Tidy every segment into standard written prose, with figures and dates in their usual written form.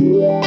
Hello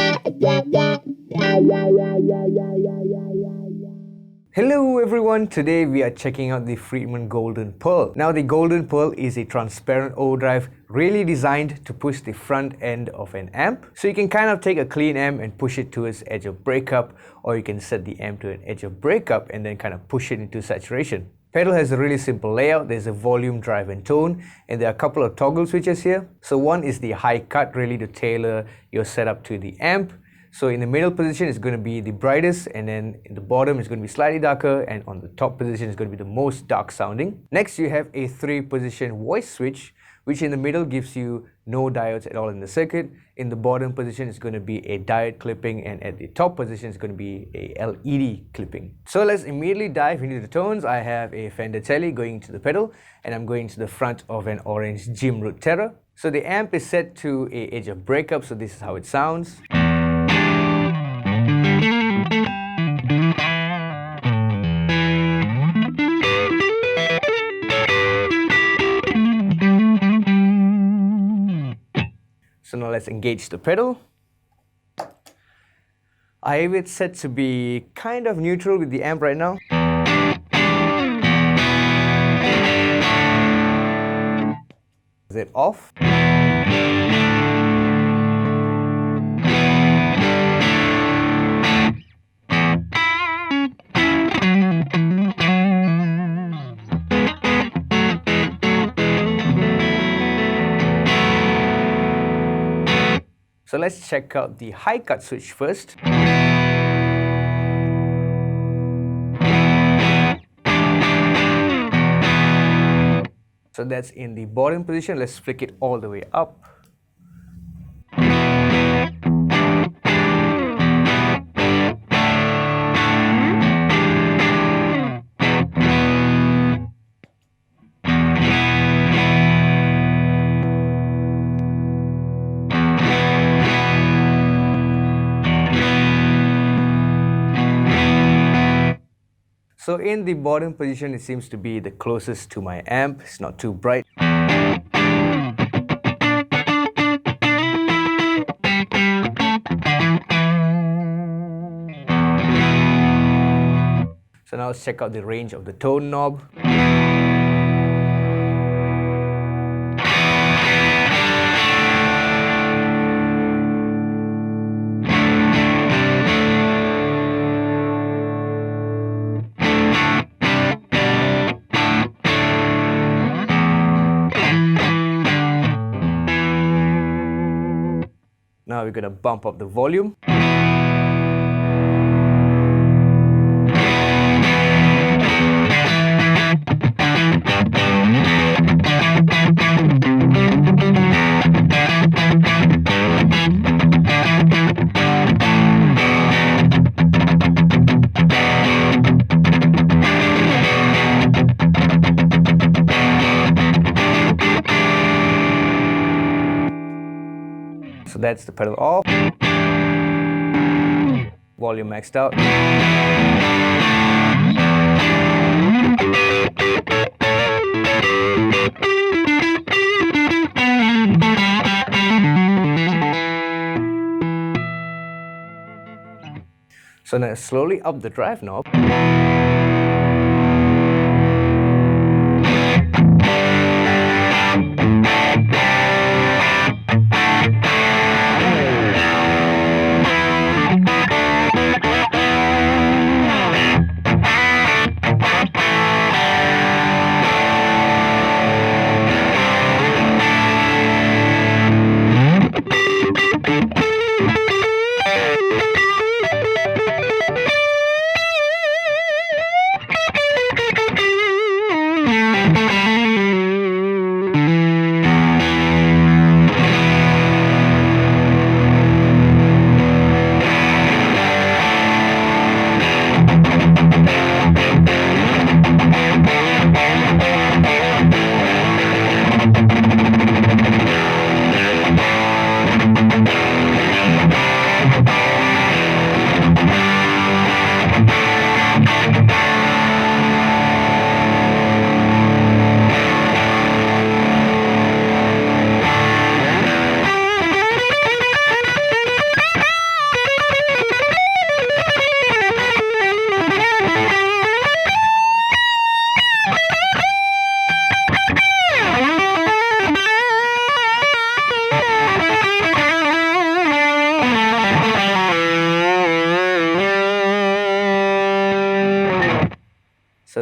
everyone, today we are checking out the Friedman Golden Pearl. Now the Golden Pearl is a transparent overdrive really designed to push the front end of an amp. So you can kind of take a clean amp and push it to its edge of breakup, or you can set the amp to an edge of breakup and then kind of push it into saturation. Pedal has a really simple layout. There's a volume, drive and tone, and there are a couple of toggle switches here. So one is the high cut, really to tailor your setup to the amp. So in the middle position is going to be the brightest, and then in the bottom is going to be slightly darker, and on the top position is going to be the most dark sounding. Next you have a 3-position voice switch, which in the middle gives you no diodes at all in the circuit. In the bottom position is going to be a diode clipping, and at the top position is going to be a LED clipping. So let's immediately dive into the tones. I have a Fender Tele going to the pedal, and I'm going to the front of an orange Jim Root Terra. So the amp is set to a edge of breakup, so this is how it sounds. So now let's engage the pedal. I have it set to be kind of neutral with the amp right now. Is it off? So let's check out the high cut switch first. So that's in the bottom position. Let's flick it all the way up. So in the bottom position, it seems to be the closest to my amp. It's not too bright. So now let's check out the range of the tone knob. Now we're going to bump up the volume. So that's the pedal off. Volume maxed out. So now slowly up the drive knob.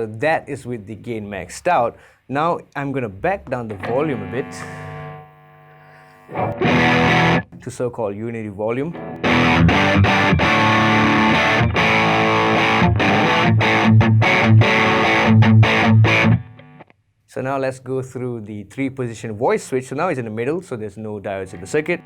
So that is with the gain maxed out. Now I'm going to back down the volume a bit to so-called unity volume. So now let's go through the 3-position voice switch. So now it's in the middle, so there's no diodes in the circuit.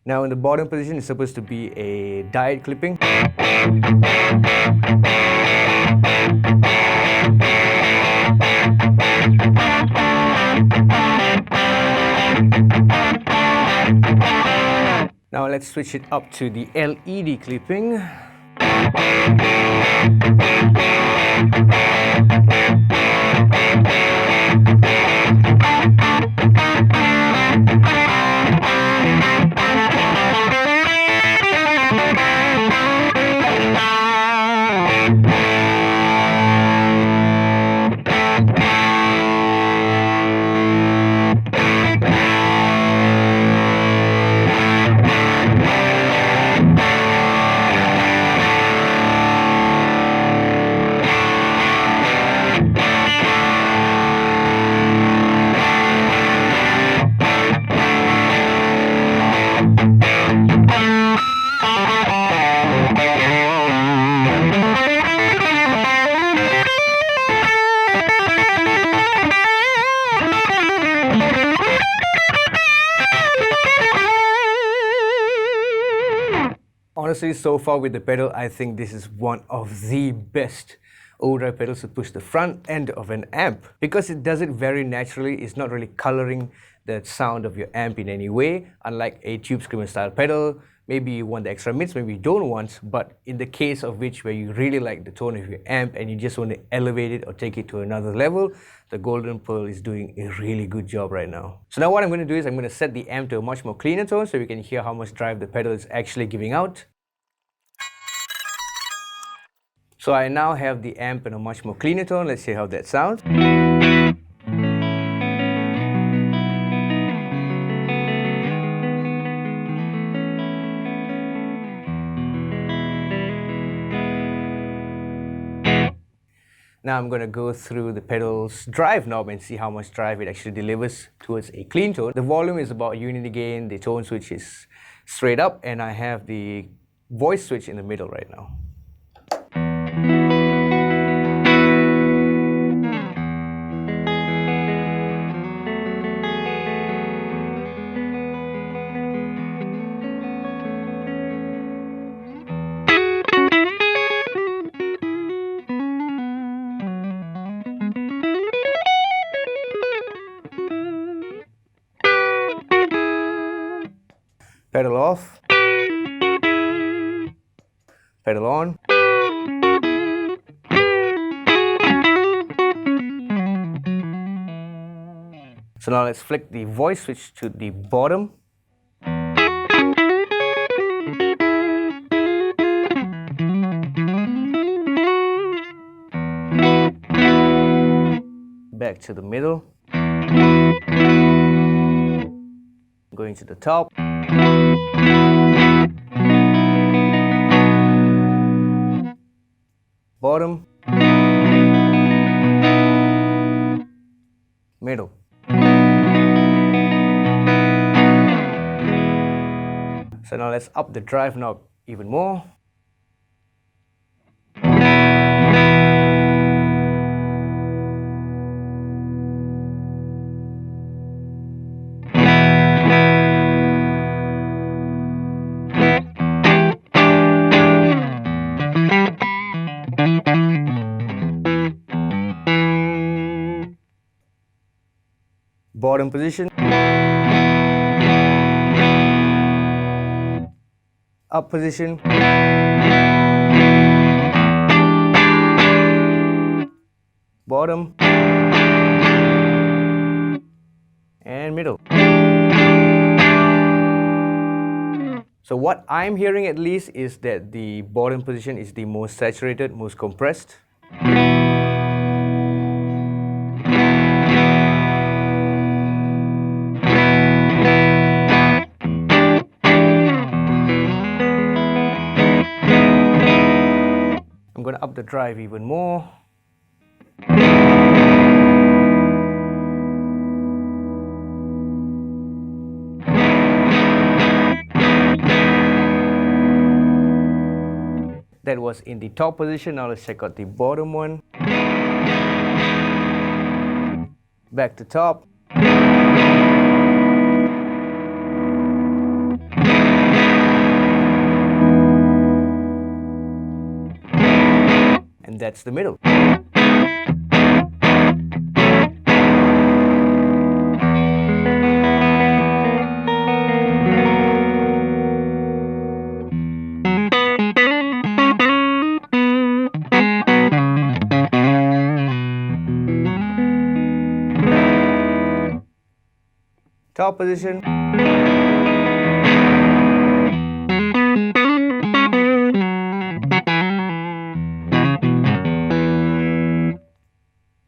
Now in the bottom position, it's supposed to be a diode clipping. Now let's switch it up to the LED clipping. Honestly, so far with the pedal, I think this is one of the best overdrive pedals to push the front end of an amp, because it does it very naturally. It's not really coloring the sound of your amp in any way, unlike a tube screamer style pedal. Maybe you want the extra mids, maybe you don't want, but in the case of which where you really like the tone of your amp and you just want to elevate it or take it to another level, the Golden Pearl is doing a really good job right now. So now what I'm going to do is I'm going to set the amp to a much more cleaner tone so you can hear how much drive the pedal is actually giving out. So I now have the amp in a much more cleaner tone. Let's see how that sounds. Now I'm going to go through the pedal's drive knob and see how much drive it actually delivers towards a clean tone. The volume is about unity gain, the tone switch is straight up, and I have the voice switch in the middle right now. Pedal off, pedal on. So now let's flick the voice switch to the bottom. Back to the middle. Going to the top. Bottom, middle. So now let's up the drive knob even more. Bottom position, up position, bottom, and middle. So what I'm hearing at least is that the bottom position is the most saturated, most compressed. the drive even more. That was in the top position. Now let's check out the bottom one. Back to top. And that's the middle. Top position.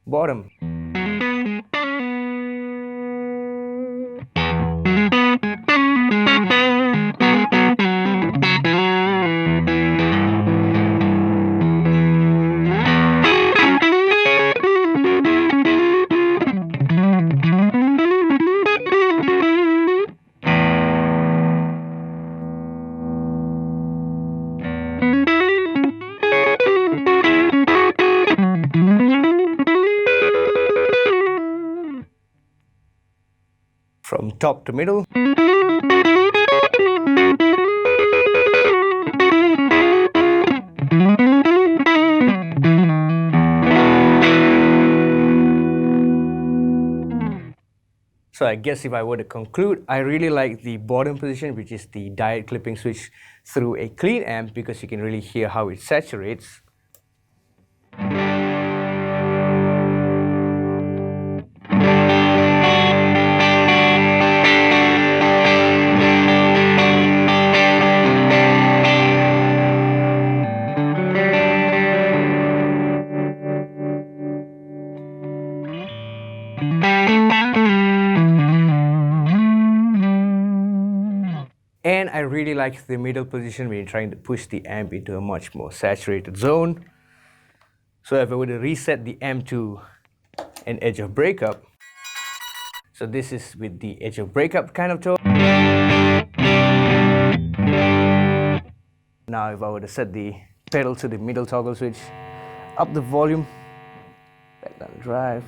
Bottom. From top to middle. So I guess if I were to conclude, I really like the bottom position, which is the diode clipping switch through a clean amp, because you can really hear how it saturates. And I really like the middle position when you're trying to push the amp into a much more saturated zone. So if I were to reset the amp to an edge of breakup, so this is with the edge of breakup kind of tone. Now if I were to set the pedal to the middle toggle switch, up the volume, back down the drive.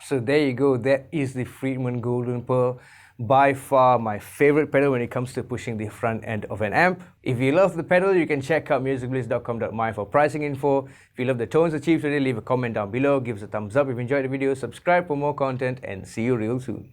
So there you go, that is the Friedman Golden Pearl. By far my favorite pedal when it comes to pushing the front end of an amp. If you love the pedal, you can check out musicbliss.com.my for pricing info. If you love the tones achieved today, leave a comment down below, give us a thumbs up if you enjoyed the video, subscribe for more content, and see you real soon.